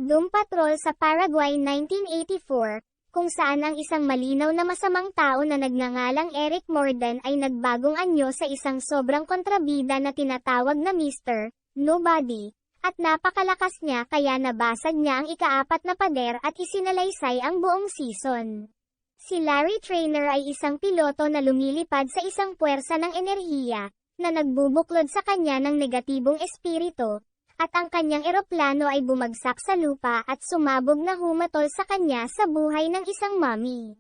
Doom Patrol sa Paraguay 1984, kung saan ang isang malinaw na masamang tao na nagngangalang Eric Morden ay nagbagong anyo sa isang sobrang kontrabida na tinatawag na Mr. Nobody, at napakalakas niya kaya nabasag niya ang ika-4 na pader at isinalaysay ang buong season. Si Larry Trainer ay isang piloto na lumilipad sa isang puwersa ng enerhiya, na nagbubuklod sa kanya ng negatibong espiritu, at ang kanyang eroplano ay bumagsak sa lupa at sumabog na humatol sa kanya sa buhay ng isang mommy.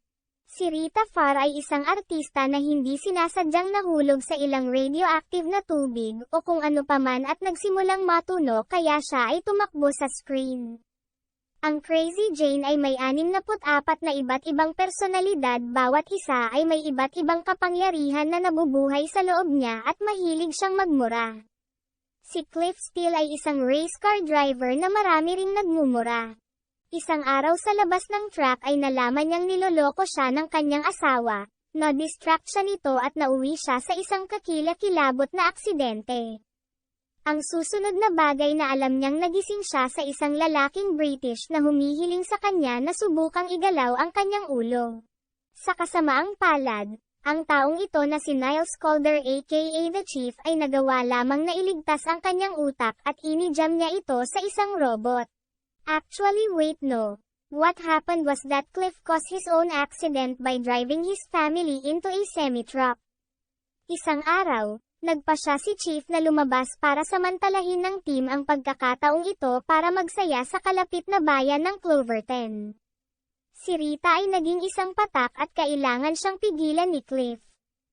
Si Rita Farr ay isang artista na hindi sinasadyang nahulog sa ilang radioactive na tubig o kung ano paman at nagsimulang matuno kaya siya ay tumakbo sa screen. Ang Crazy Jane ay may 64 na iba't ibang personalidad, bawat isa ay may iba't ibang kapangyarihan na nabubuhay sa loob niya at mahilig siyang magmura. Si Cliff Steele ay isang race car driver na marami ring nagmumura. Isang araw sa labas ng track ay nalaman niyang niloloko siya ng kanyang asawa, na-distract siya nito at nauwi siya sa isang kakilakilabot na aksidente. Ang susunod na bagay na alam niyang nagising siya sa isang lalaking British na humihiling sa kanya na subukang igalaw ang kanyang ulo. Sa kasamaang palad, ang taong ito na si Niles Calder aka The Chief ay nagawa lamang na iligtas ang kanyang utak at inijam niya ito sa isang robot. Actually wait no. What happened was that Cliff caused his own accident by driving his family into a semi-truck. Isang araw, nagpasya si Chief na lumabas para samantalahin ng team ang pagkakataong ito para magsaya sa kalapit na bayan ng Cloverton. Si Rita ay naging isang patak at kailangan siyang pigilan ni Cliff.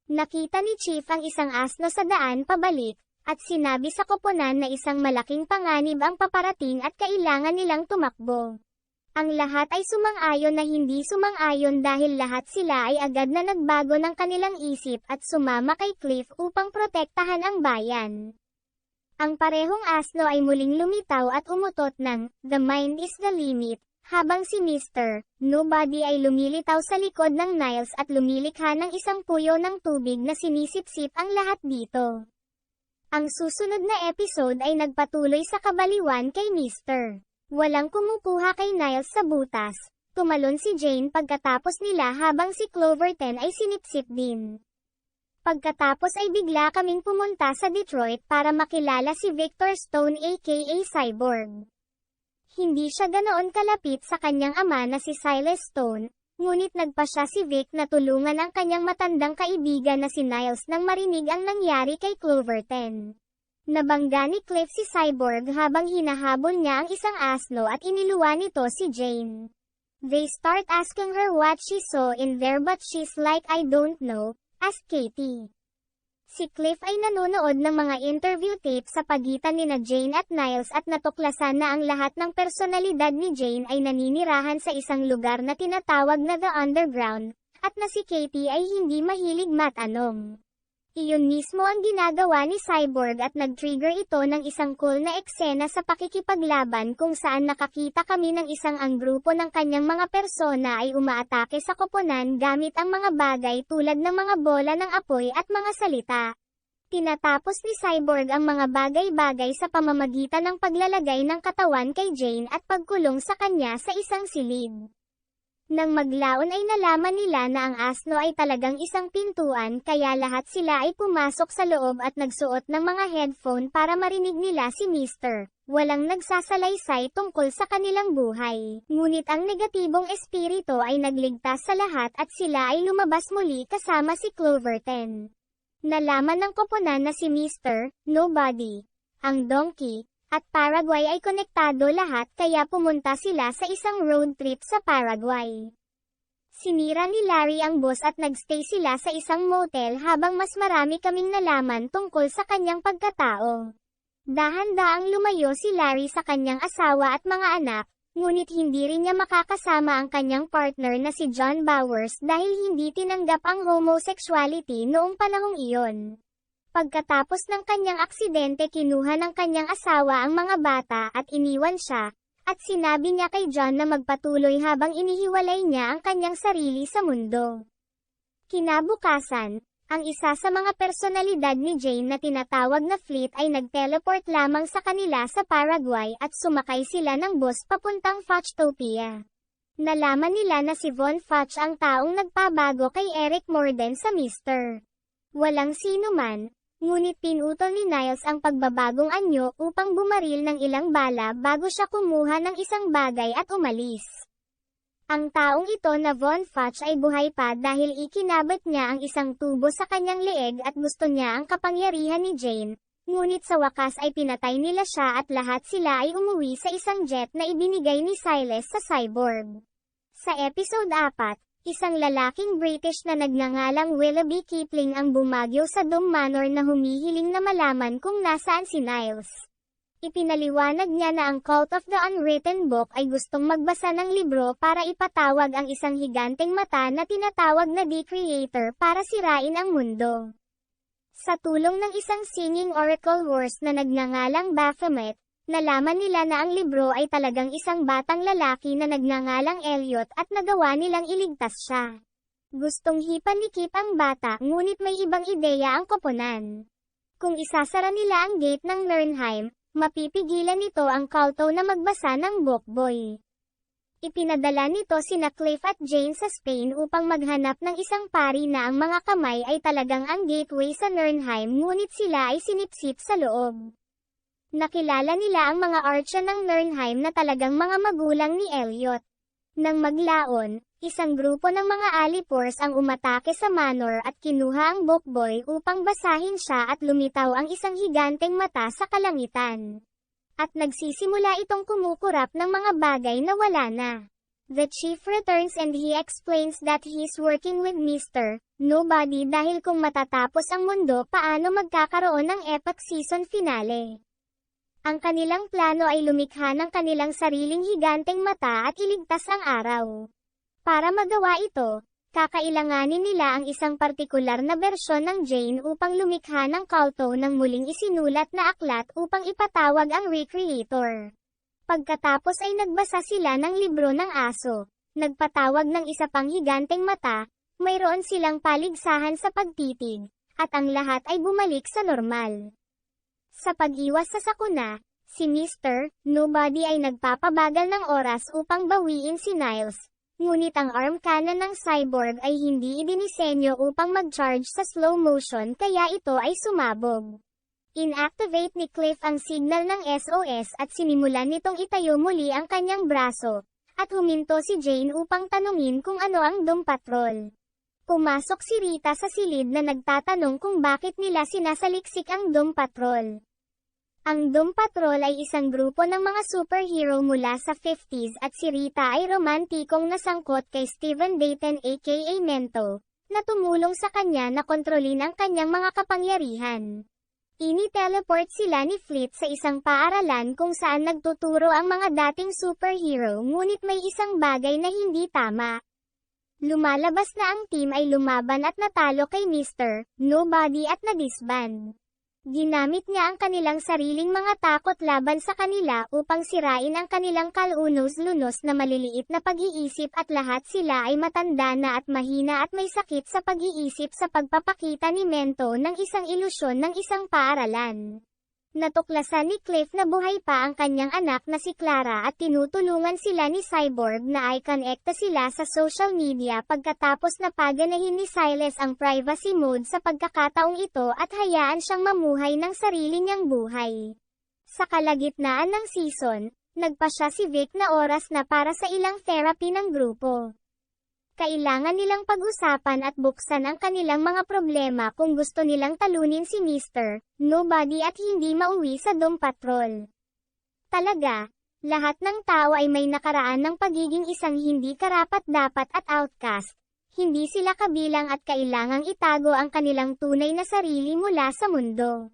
Nakita ni Chief ang isang asno sa daan pabalik, at sinabi sa koponan na isang malaking panganib ang paparating at kailangan nilang tumakbo. Ang lahat ay sumang-ayon na hindi sumang-ayon dahil lahat sila ay agad na nagbago ng kanilang isip at sumama kay Cliff upang protektahan ang bayan. Ang parehong asno ay muling lumitaw at umutot ng "The mind is the limit", habang si Mr. Nobody ay lumilitaw sa likod ng Niles at lumilikha ng isang puyo ng tubig na sinisip-sip ang lahat dito. Ang susunod na episode ay nagpatuloy sa kabaliwan kay Mr. Walang kumukuha kay Niles sa butas. Tumalon si Jane pagkatapos nila habang si Cloverton ay sinipsip din. Pagkatapos ay bigla kaming pumunta sa Detroit para makilala si Victor Stone aka Cyborg. Hindi siya ganoon kalapit sa kanyang ama na si Silas Stone, ngunit nagpasya si Vic na tulungan ang kanyang matandang kaibigan na si Niles nang marinig ang nangyari kay Cloverton. Nabangga ni Cliff si Cyborg habang hinahabol niya ang isang asno at iniluwa nito si Jane. They start asking her what she saw in there but she's like I don't know, asked Katie. Si Cliff ay nanonood ng mga interview tape sa pagitan nina Jane at Niles at natuklasan na ang lahat ng personalidad ni Jane ay naninirahan sa isang lugar na tinatawag na The Underground, at na si Katie ay hindi mahilig matanong. Iyon mismo ang ginagawa ni Cyborg at nag-trigger ito ng isang cool na eksena sa pakikipaglaban kung saan nakakita kami ng isang ang grupo ng kanyang mga persona ay umaatake sa koponan gamit ang mga bagay tulad ng mga bola ng apoy at mga salita. Tinatapos ni Cyborg ang mga bagay-bagay sa pamamagitan ng paglalagay ng katawan kay Jane at pagkulong sa kanya sa isang silid. Nang maglaon ay nalaman nila na ang asno ay talagang isang pintuan kaya lahat sila ay pumasok sa loob at nagsuot ng mga headphone para marinig nila si Mr. Walang nagsasalaysay tungkol sa kanilang buhay. Ngunit ang negatibong espiritu ay nagligtas sa lahat at sila ay lumabas muli kasama si Cloverton. Nalaman ng koponan na si Mr. Nobody, ang donkey, at Paraguay ay konektado lahat kaya pumunta sila sa isang road trip sa Paraguay. Sinira ni Larry ang bus at nagstay sila sa isang motel habang mas marami kaming nalaman tungkol sa kanyang pagkatao. Dahan-daang lumayo si Larry sa kanyang asawa at mga anak, ngunit hindi rin niya makakasama ang kanyang partner na si John Bowers dahil hindi tinanggap ang homosexuality noong panahong iyon. Pagkatapos ng kanyang aksidente kinuha ng kanyang asawa ang mga bata at iniwan siya, at sinabi niya kay John na magpatuloy habang inihiwalay niya ang kanyang sarili sa mundo. Kinabukasan, Ang isa sa mga personalidad ni Jane na tinatawag na Fleet ay nag-teleport lamang sa kanila sa Paraguay at sumakay sila ng bus papuntang Fochtopia. Nalaman nila na si Von Foch ang taong nagpabago kay Eric Morden sa Mr. Walang sino man, ngunit pinutol ni Niles ang pagbabagong anyo upang bumaril ng ilang bala bago siya kumuha ng isang bagay at umalis. Ang taong ito na Von Foch ay buhay pa dahil ikinabat niya ang isang tubo sa kanyang leeg at gusto niya ang kapangyarihan ni Jane, ngunit sa wakas ay pinatay nila siya at lahat sila ay umuwi sa isang jet na ibinigay ni Silas sa Cyborg. Sa episode 4, isang lalaking British na nagngangalang Willoughby Kipling ang bumagyo sa Doom Manor na humihiling na malaman kung nasaan si Niles. Ipinaliwanag niya na ang Cult of the Unwritten Book ay gustong magbasa ng libro para ipatawag ang isang higanteng mata na tinatawag na The Creator para sirain ang mundo. Sa tulong ng isang singing oracle horse na nagngangalang Baphomet, nalaman nila na ang libro ay talagang isang batang lalaki na nagngangalang Elliot at nagawa nilang iligtas siya. Gustong hipanikip ang bata ngunit may ibang ideya ang koponan. Kung isasara nila ang gate ng Nirnheim, mapipigilan nito ang Culto na magbasa ng Bookboy. Ipinadala nito sina Cliff at Jane sa Spain upang maghanap ng isang pari na ang mga kamay ay talagang ang gateway sa Nirnheim ngunit sila ay sinipsip sa loob. Nakilala nila ang mga archa ng Nirnheim na talagang mga magulang ni Elliot. Nang maglaon, isang grupo ng mga Alipors ang umatake sa manor at kinuha ang Bookboy upang basahin siya at lumitaw ang isang higanteng mata sa kalangitan. At nagsisimula itong kumukurap ng mga bagay na wala na. The chief returns and he explains that he's working with Mr. Nobody dahil kung matatapos ang mundo paano magkakaroon ng epic season finale. Ang kanilang plano ay lumikha ng kanilang sariling higanteng mata at iligtas ang araw. Para magawa ito, kakailanganin nila ang isang partikular na bersyon ng Jane upang lumikha ng kulto ng muling isinulat na aklat upang ipatawag ang Recreator. Pagkatapos ay nagbasa sila ng libro ng aso, nagpatawag ng isa pang higanteng mata, mayroon silang paligsahan sa pagtitig, at ang lahat ay bumalik sa normal. Sa pag-iwas sa sakuna, si Mr. Nobody ay nagpapabagal ng oras upang bawiin si Niles, ngunit ang arm cannon ng cyborg ay hindi idinisenyo upang mag-charge sa slow motion kaya ito ay sumabog. Inactivate ni Cliff ang signal ng SOS at sinimulan nitong itayo muli ang kanyang braso, at huminto si Jane upang tanungin kung ano ang Doom Patrol. Pumasok si Rita sa silid na nagtatanong kung bakit nila sinasaliksik ang Doom Patrol. Ang Doom Patrol ay isang grupo ng mga superhero mula sa 50s at si Rita ay romantikong nasangkot kay Stephen Dayton aka Mento, na tumulong sa kanya na kontrolin ang kanyang mga kapangyarihan. Ini-teleport sila ni Fleet sa isang paaralan kung saan nagtuturo ang mga dating superhero ngunit may isang bagay na hindi tama. Lumalabas na ang team ay lumaban at natalo kay Mr. Nobody at nadisband. Ginamit niya ang kanilang sariling mga takot laban sa kanila upang sirain ang kanilang kalunos-lunos na maliliit na pag-iisip at lahat sila ay matanda na at mahina at may sakit sa pag-iisip sa pagpapakita ni Mento ng isang ilusyon ng isang paaralan. Natuklasan ni Cliff na buhay pa ang kanyang anak na si Clara at tinutulungan sila ni Cyborg na ay konekta sila sa social media pagkatapos na paganahin ni Silas ang privacy mode sa pagkakataong ito at hayaan siyang mamuhay ng sarili niyang buhay. Sa kalagitnaan ng season, nagpasya si Vic na oras na para sa ilang therapy ng grupo. Kailangan nilang pag-usapan at buksan ang kanilang mga problema kung gusto nilang talunin si Mr. Nobody at hindi mauwi sa Doom Patrol. Talaga, lahat ng tao ay may nakaraan ng pagiging isang hindi karapat-dapat at outcast. Hindi sila kabilang at kailangang itago ang kanilang tunay na sarili mula sa mundo.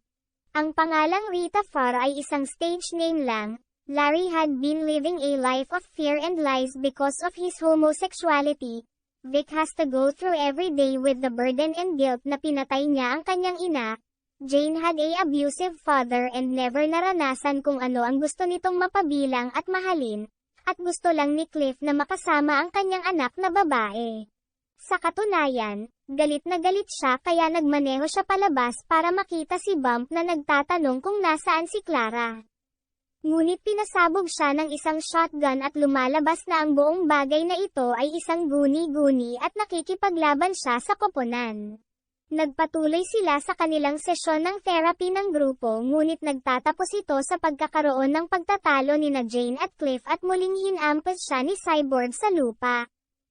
Ang pangalang Rita Farr ay isang stage name lang. Larry had been living a life of fear and lies because of his homosexuality. Vic has to go through every day with the burden and guilt na pinatay niya ang kanyang ina. Jane had a abusive father and never naranasan kung ano ang gusto nitong mapabilang at mahalin, at gusto lang ni Cliff na makasama ang kanyang anak na babae. Sa katunayan, galit na galit siya kaya nagmaneho siya palabas para makita si Bump na nagtatanong kung nasaan si Clara. Ngunit pinasabog siya ng isang shotgun at lumalabas na ang buong bagay na ito ay isang guni-guni at nakikipaglaban siya sa koponan. Nagpatuloy sila sa kanilang sesyon ng therapy ng grupo ngunit nagtatapos ito sa pagkakaroon ng pagtatalo nina Jane at Cliff at muling hinampas siya ni Cyborg sa lupa.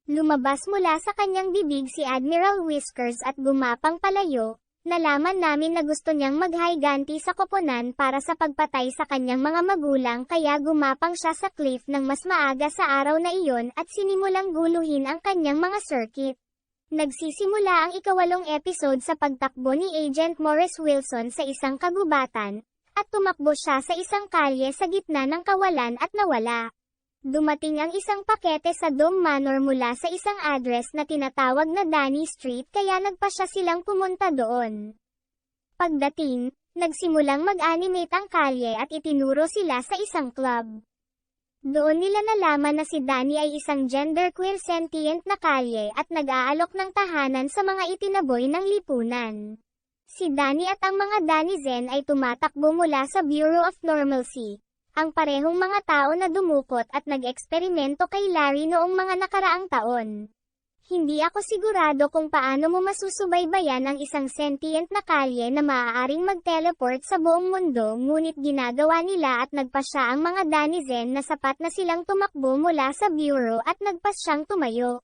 Lumabas mula sa kanyang bibig si Admiral Whiskers at gumapang palayo. Nalaman namin na gusto niyang maghiganti sa koponan para sa pagpatay sa kanyang mga magulang kaya gumapang siya sa Cliff ng mas maaga sa araw na iyon at sinimulang guluhin ang kanyang mga circuit. Nagsisimula ang ika-8 episode sa pagtakbo ni Agent Morris Wilson sa isang kagubatan, at tumakbo siya sa isang kalye sa gitna ng kawalan at nawala. Dumating ang isang pakete sa Dome Manor mula sa isang address na tinatawag na Danny Street kaya nagpasya silang pumunta doon. Pagdating, nagsimulang mag-animate ang kalye at itinuro sila sa isang club. Doon nila nalaman na si Danny ay isang genderqueer sentient na kalye at nag-aalok ng tahanan sa mga itinaboy ng lipunan. Si Danny at ang mga Danizen ay tumatakbo mula sa Bureau of Normalcy, ang parehong mga tao na dumukot at nag-eksperimento kay Larry noong mga nakaraang taon. Hindi ako sigurado kung paano mo masusubaybayan ang isang sentient na kalye na maaaring mag-teleport sa buong mundo ngunit ginagawa nila at nagpasya ang mga Danizen na sapat na silang tumakbo mula sa bureau at nagpasyang tumayo.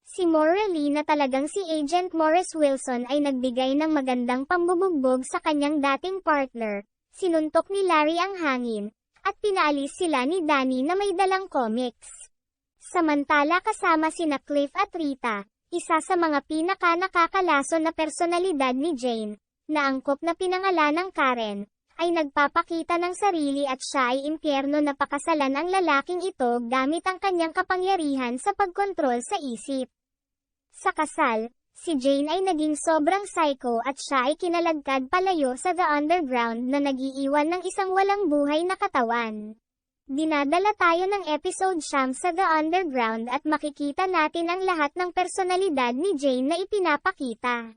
Si Morley na talagang si Agent Morris Wilson ay nagbigay ng magandang pambubugbog sa kanyang dating partner, sinuntok ni Larry ang hangin, at pinaalis sila ni Danny na may dalang comics. Samantala kasama sina Cliff at Rita, isa sa mga pinaka-nakakalason na personalidad ni Jane, na angkop na pinangalanang Karen, ay nagpapakita ng sarili at siya ay impyerno na pakasalan ang lalaking ito gamit ang kanyang kapangyarihan sa pagkontrol sa isip. Sa kasal, si Jane ay naging sobrang psycho at siya ay kinalagkad palayo sa The Underground na nag-iiwan ng isang walang buhay na katawan. Dinadala tayo ng episode siyam sa The Underground at makikita natin ang lahat ng personalidad ni Jane na ipinapakita.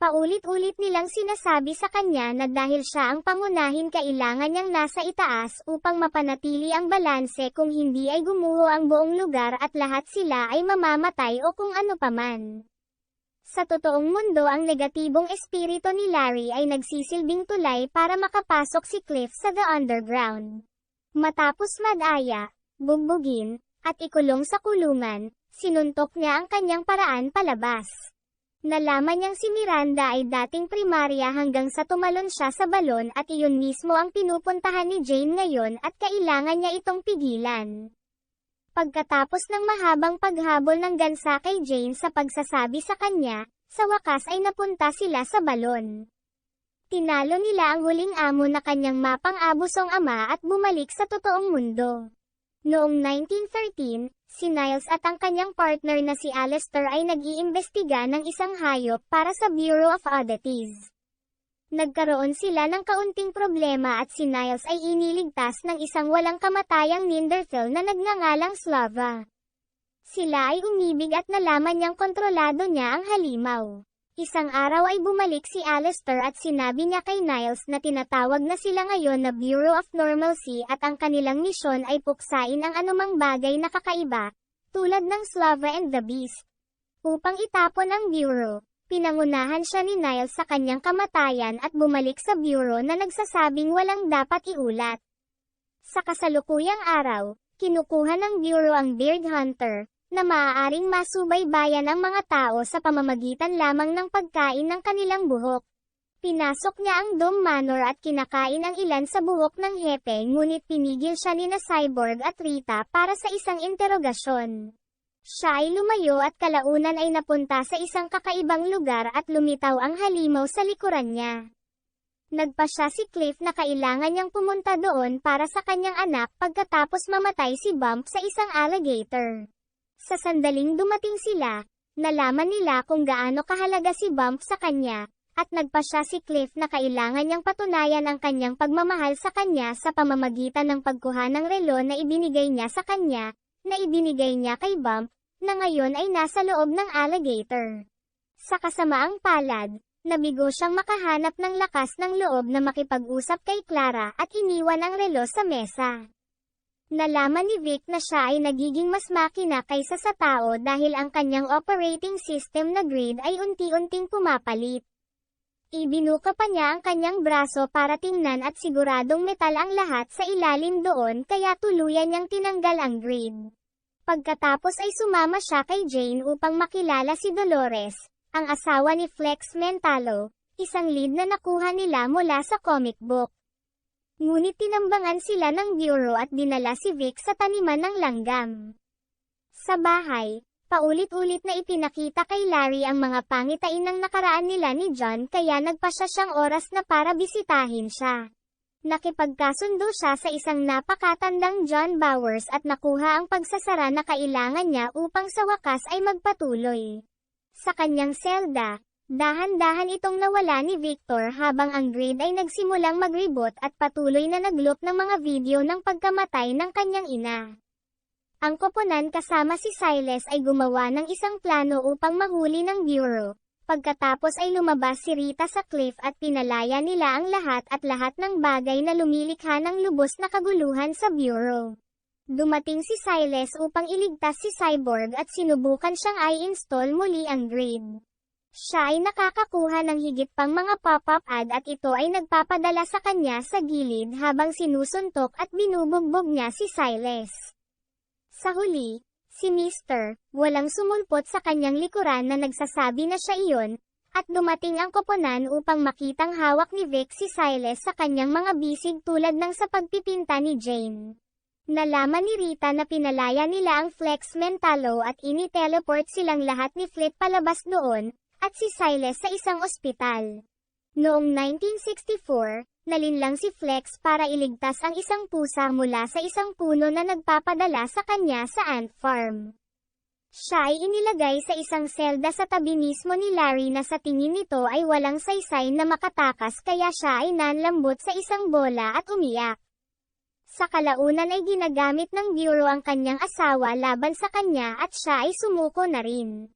Paulit-ulit nilang sinasabi sa kanya na dahil siya ang pangunahin kailangan niyang nasa itaas upang mapanatili ang balanse kung hindi ay gumuho ang buong lugar at lahat sila ay mamamatay o kung ano paman. Sa totoong mundo ang negatibong espiritu ni Larry ay nagsisilbing tulay para makapasok si Cliff sa The Underground. Matapos mag-aya, bugbugin, at ikulong sa kulungan, sinuntok niya ang kanyang paraan palabas. Nalaman niyang si Miranda ay dating primarya hanggang sa tumalon siya sa balon at iyon mismo ang pinupuntahan ni Jane ngayon at kailangan niya itong pigilan. Pagkatapos ng mahabang paghabol ng gansa kay Jane sa pagsasabi sa kanya, sa wakas ay napunta sila sa balon. Tinalo nila ang huling amo na kanyang mapang-abusong ama at bumalik sa totoong mundo. Noong 1913, si Niles at ang kanyang partner na si Alistair ay nag-iimbestiga ng isang hayop para sa Bureau of Oddities. Nagkaroon sila ng kaunting problema at si Niles ay iniligtas ng isang walang kamatayang Neanderthal na nagngangalang Slava. Sila ay umibig at nalaman niyang kontrolado niya ang halimaw. Isang araw ay bumalik si Alistair at sinabi niya kay Niles na tinatawag na sila ngayon na Bureau of Normalcy at ang kanilang misyon ay puksain ang anumang bagay na kakaiba, tulad ng Slava and the Beast. Upang itapon ang Bureau, pinangunahan siya ni Niles sa kanyang kamatayan at bumalik sa Bureau na nagsasabing walang dapat iulat. Sa kasalukuyang araw, kinukuha ng Bureau ang Beard Hunter, na maaaring masubaybayan ang mga tao sa pamamagitan lamang ng pagkain ng kanilang buhok. Pinasok niya ang Dome Manor at kinakain ang ilan sa buhok ng hepe ngunit pinigil siya nina Cyborg at Rita para sa isang interogasyon. Siya ay lumayo at kalaunan ay napunta sa isang kakaibang lugar at lumitaw ang halimaw sa likuran niya. Nagpasya si Cliff na kailangan niyang pumunta doon para sa kanyang anak pagkatapos mamatay si Bump sa isang alligator. Sa sandaling dumating sila, nalaman nila kung gaano kahalaga si Bump sa kanya, at nagpasya si Cliff na kailangan niyang patunayan ang kanyang pagmamahal sa kanya sa pamamagitan ng pagkuha ng relo na ibinigay niya sa kanya, na ibinigay niya kay Bump, na ngayon ay nasa loob ng alligator. Sa kasamaang palad, nabigo siyang makahanap ng lakas ng loob na makipag-usap kay Clara at iniwan ang relo sa mesa. Nalaman ni Vic na siya ay nagiging mas makina kaysa sa tao dahil ang kanyang operating system na grid ay unti-unting pumapalit. Ibinuka pa niya ang kanyang braso para tingnan at siguradong metal ang lahat sa ilalim doon kaya tuluyan niyang tinanggal ang grid. Pagkatapos ay sumama siya kay Jane upang makilala si Dolores, ang asawa ni Flex Mentalo, isang lead na nakuha nila mula sa comic book. Ngunit tinambangan sila ng bureau at dinala si Vic sa taniman ng langgam. Sa bahay, paulit-ulit na ipinakita kay Larry ang mga pangitain ng nakaraan nila ni John kaya nagpasya siyang oras na para bisitahin siya. Nakipagkasundo siya sa isang napakatandang John Bowers at nakuha ang pagsasara na kailangan niya upang sa wakas ay magpatuloy. Sa kanyang selda, dahan-dahan itong nawala ni Victor habang ang grid ay nagsimulang mag-reboot at patuloy na nag-loop ng mga video ng pagkamatay ng kanyang ina. Ang koponan kasama si Silas ay gumawa ng isang plano upang mahuli ng bureau. Pagkatapos ay lumabas si Rita sa cliff at pinalaya nila ang lahat ng bagay na lumilikha ng lubos na kaguluhan sa bureau. Dumating si Silas upang iligtas si Cyborg at sinubukan siyang i-install muli ang grid. Siya ay nakakakuha ng higit pang mga pop-up ad at ito ay nagpapadala sa kanya sa gilid habang sinusuntok at binubugbog niya si Silas. Sa huli, si Mr. walang sumulpot sa kanyang likuran na nagsasabi na siya iyon, at dumating ang koponan upang makitang hawak ni Vic si Silas sa kanyang mga bisig tulad ng sa pagpipinta ni Jane. Nalaman ni Rita na pinalaya nila ang Flex Mentalo at ini-teleport silang lahat ni Flit palabas doon, at si Silas sa isang ospital. Noong 1964, nalinlang si Flex para iligtas ang isang pusa mula sa isang puno na nagpapadala sa kanya sa ant farm. Siya ay inilagay sa isang selda sa tabi mismo ni Larry na sa tingin nito ay walang saysay na makatakas kaya siya ay nanlambot sa isang bola at umiyak. Sa kalaunan ay ginagamit ng bureau ang kanyang asawa laban sa kanya at siya ay sumuko na rin.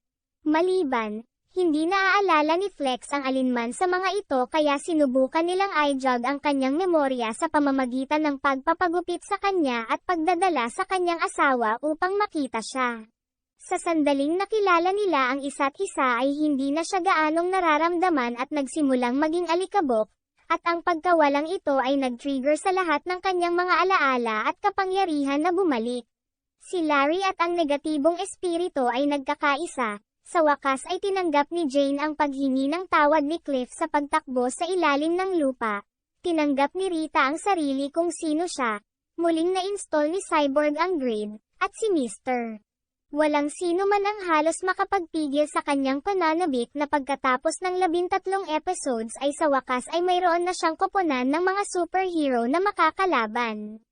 Maliban, hindi naaalala ni Flex ang alinman sa mga ito kaya sinubukan nilang i-jog ang kanyang memorya sa pamamagitan ng pagpapagupit sa kanya at pagdadala sa kanyang asawa upang makita siya. Sa sandaling nakilala nila ang isa't isa ay hindi na siya gaanong nararamdaman at nagsimulang maging alikabok, at ang pagkawalang ito ay nag-trigger sa lahat ng kanyang mga alaala at kapangyarihan na bumalik. Si Larry at ang negatibong espiritu ay nagkakaisa. Sa wakas ay tinanggap ni Jane ang paghingi ng tawad ni Cliff sa pagtakbo sa ilalim ng lupa. Tinanggap ni Rita ang sarili kung sino siya. Muling na-install ni Cyborg ang grid, at si Mr. Walang sino man ang halos makapagpigil sa kanyang pananabik na pagkatapos ng 13 episodes ay sa wakas ay mayroon na siyang koponan ng mga superhero na makakalaban.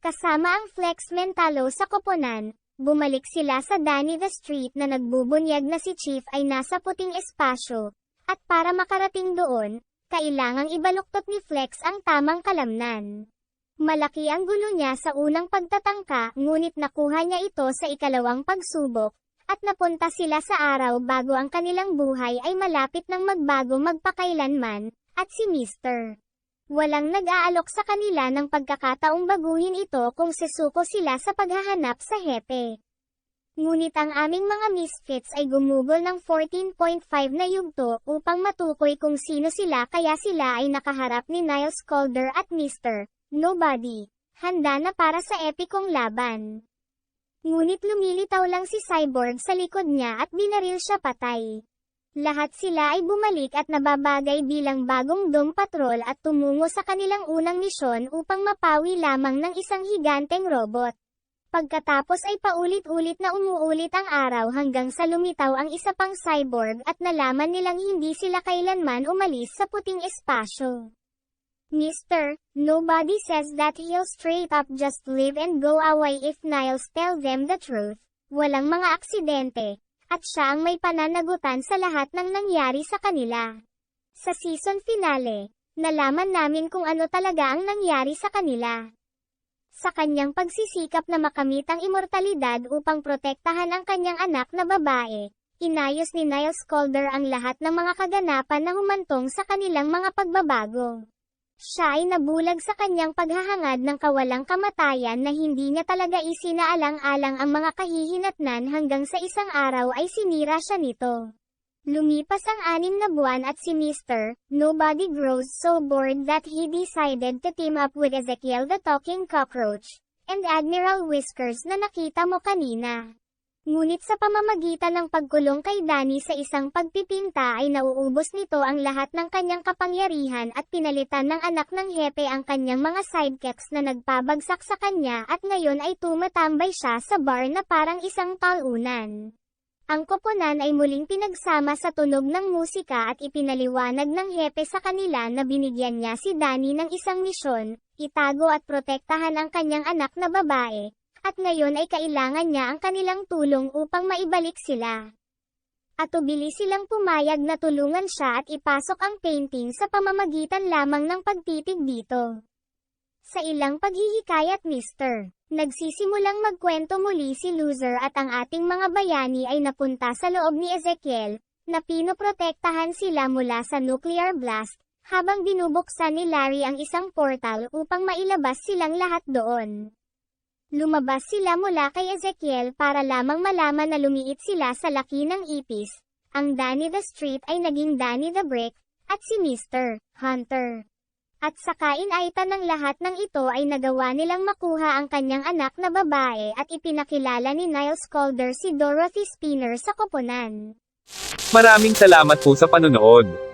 Kasama ang Flex Mentalo sa koponan. Bumalik sila sa Danny the Street na nagbubunyag na si Chief ay nasa puting espasyo, at para makarating doon, kailangang ibaluktot ni Flex ang tamang kalamnan. Malaki ang gulo niya sa unang pagtatangka ngunit nakuha niya ito sa ikalawang pagsubok, at napunta sila sa araw bago ang kanilang buhay ay malapit ng magbago magpakailanman, at si Mr. Walang nag-aalok sa kanila ng pagkakataong baguhin ito kung sesuko sila sa paghahanap sa hepe. Ngunit ang aming mga misfits ay gumugol ng 14.5 na yugto upang matukoy kung sino sila kaya sila ay nakaharap ni Niles Calder at Mr. Nobody, handa na para sa epikong laban. Ngunit lumilitaw lang si Cyborg sa likod niya at binaril siya patay. Lahat sila ay bumalik at nababagay bilang bagong Doom Patrol at tumungo sa kanilang unang misyon upang mapawi lamang ng isang higanteng robot. Pagkatapos ay paulit-ulit na umuulit ang araw hanggang sa lumitaw ang isa pang cyborg at nalaman nilang hindi sila kailanman umalis sa puting espasyo. Mr. Nobody says that he'll straight up just leave and go away if Niles tell them the truth. Walang mga aksidente. At siya ang may pananagutan sa lahat ng nangyari sa kanila. Sa season finale, nalaman namin kung ano talaga ang nangyari sa kanila. Sa kanyang pagsisikap na makamit ang immortalidad upang protektahan ang kanyang anak na babae, inayos ni Niles Caulder ang lahat ng mga kaganapan na humantong sa kanilang mga pagbabago. Siya ay nabulag sa kanyang paghahangad ng kawalang kamatayan na hindi niya talaga isinaalang-alang ang mga kahihinatnan hanggang sa isang araw ay sinira siya nito. Lumipas ang 6 na buwan at si Mr. Nobody grows so bored that he decided to team up with Ezekiel the Talking Cockroach, and Admiral Whiskers na nakita mo kanina. Ngunit sa pamamagitan ng pagkulong kay Danny sa isang pagpipinta ay nauubos nito ang lahat ng kanyang kapangyarihan at pinalitan ng anak ng hepe ang kanyang mga sidekicks na nagpabagsak sa kanya at ngayon ay tumatambay siya sa bar na parang isang talunan. Ang koponan ay muling pinagsama sa tunog ng musika at ipinaliwanag ng hepe sa kanila na binigyan niya si Danny ng isang misyon, itago at protektahan ang kanyang anak na babae, at ngayon ay kailangan niya ang kanilang tulong upang maibalik sila. At ubili silang pumayag na tulungan siya at ipasok ang painting sa pamamagitan lamang ng pagtitig dito. Sa ilang paghihikayat Mr. Nagsisimulang magkwento muli si Loser at ang ating mga bayani ay napunta sa loob ni Ezekiel, na pinoprotektahan sila mula sa nuclear blast, habang binubuksan ni Larry ang isang portal upang mailabas silang lahat doon. Lumabas sila mula kay Ezekiel para lamang malaman na lumiit sila sa laki ng ipis. Ang Danny the Street ay naging Danny the Brick, at si Mr. Hunter. At sa kainaitan ng lahat ng ito ay nagawa nilang makuha ang kanyang anak na babae at ipinakilala ni Niles Caulder si Dorothy Spinner sa koponan. Maraming salamat po sa panonood.